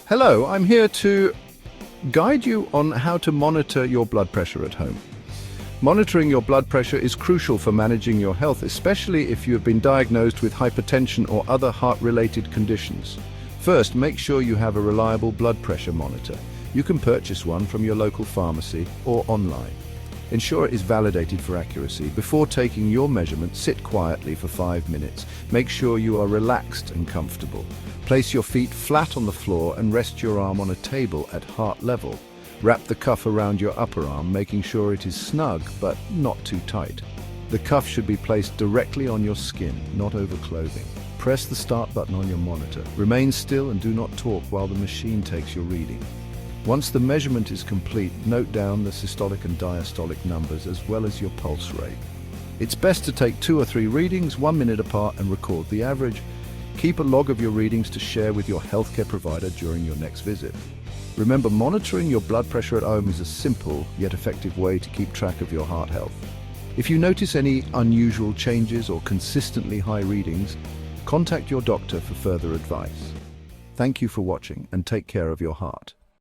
Hello, I'm here to guide you on how to monitor your blood pressure at home. Monitoring your blood pressure is crucial for managing your health, especially if you have been diagnosed with hypertension or other heart-related conditions. First, make sure you have a reliable blood pressure monitor. You can purchase one from your local pharmacy or online. Ensure it is validated for accuracy. Before taking your measurement, sit quietly for 5 minutes. Make sure you are relaxed and comfortable. Place your feet flat on the floor and rest your arm on a table at heart level. Wrap the cuff around your upper arm, making sure it is snug but not too tight. The cuff should be placed directly on your skin, not over clothing. Press the start button on your monitor. Remain still and do not talk while the machine takes your reading. Once the measurement is complete, note down the systolic and diastolic numbers as well as your pulse rate. It's best to take 2 or 3 readings, 1 minute apart, and record the average. Keep a log of your readings to share with your healthcare provider during your next visit. Remember, monitoring your blood pressure at home is a simple yet effective way to keep track of your heart health. If you notice any unusual changes or consistently high readings, contact your doctor for further advice. Thank you for watching and take care of your heart.